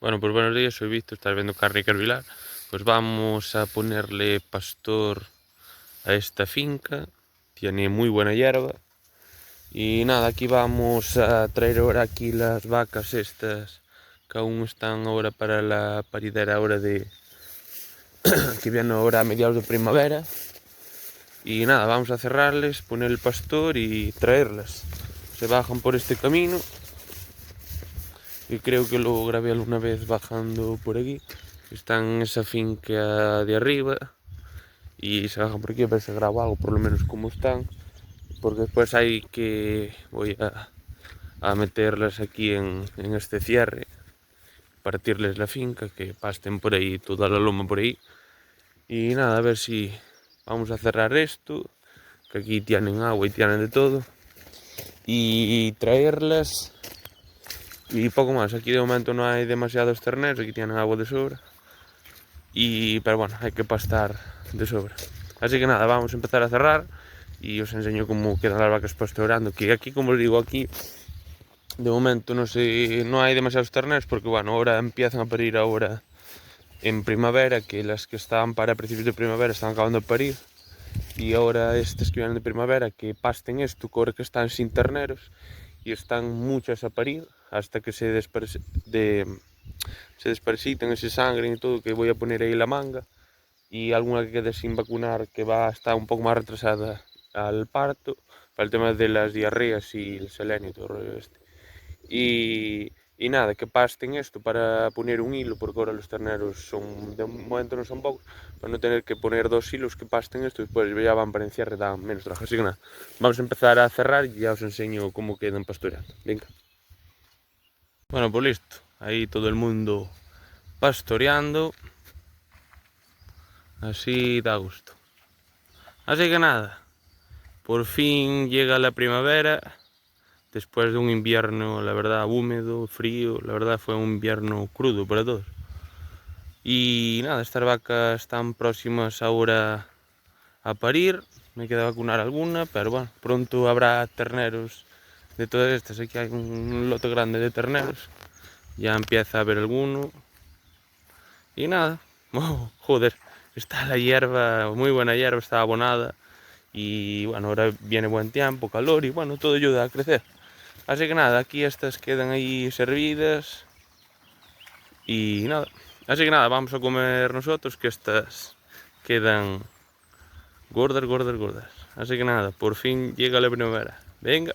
Bueno, pues buenos días, soy Víctor, estás viendo Carnica Vilar. Pues vamos a ponerle pastor a esta finca, tiene muy buena hierba. Y nada, aquí vamos a traer ahora aquí las vacas estas, que aún están ahora para la paridera ahora que viene ahora a mediados de primavera. Y nada, vamos a cerrarles, poner el pastor y traerlas. Se bajan por este camino, y creo que lo grabé alguna vez bajando por aquí. Están en esa finca de arriba y se bajan por aquí a ver si grabo algo, por lo menos como están, porque después voy a meterlas aquí en este cierre, partirles la finca, que pasten por ahí toda la loma por ahí. Y nada, a ver si vamos a cerrar esto, que aquí tienen agua y tienen de todo, y traerlas. Y poco más, aquí de momento no hay demasiados terneros, aquí tienen agua de sobra. Pero bueno, hay que pastar de sobra. Así que nada, vamos a empezar a cerrar y os enseño cómo quedan las vacas pastoreando. Que aquí, como os digo, aquí de momento no hay demasiados terneros, porque bueno, ahora empiezan a parir ahora en primavera, que las que estaban para principios de primavera están acabando de parir. Y ahora estas que vienen de primavera, que pasten esto, que ahora que están sin terneros y están muchas a parir hasta que se desparasiten, se sangren y todo, que voy a poner ahí la manga. Y alguna que quede sin vacunar, que va a estar un poco más retrasada al parto, para el tema de las diarreas y el selenio y todo el rollo este. Y nada, que pasten esto para poner un hilo, porque ahora los terneros son, de momento no son pocos, para no tener que poner dos hilos que pasten esto, y después ya van para encierre, dan menos trabajo. Así que nada, vamos a empezar a cerrar y ya os enseño cómo quedan pastoreando. Venga. Bueno, pues listo, ahí todo el mundo pastoreando, así da gusto. Así que nada, por fin llega la primavera, después de un invierno, la verdad, húmedo, frío. La verdad fue un invierno crudo para todos. Y nada, estas vacas están próximas ahora a parir. Me queda vacunar alguna, pero bueno, pronto habrá terneros de todas estas. Aquí hay un lote grande de terneros, ya empieza a haber alguno. Y nada, oh, joder, está la hierba, muy buena hierba, está abonada. Y bueno, ahora viene buen tiempo, calor, y bueno, todo ayuda a crecer. Así que nada, aquí estas quedan ahí servidas. Y nada, así que nada, vamos a comer nosotros, que estas quedan gordas, gordas, gordas. Así que nada, por fin llega la primavera. Venga.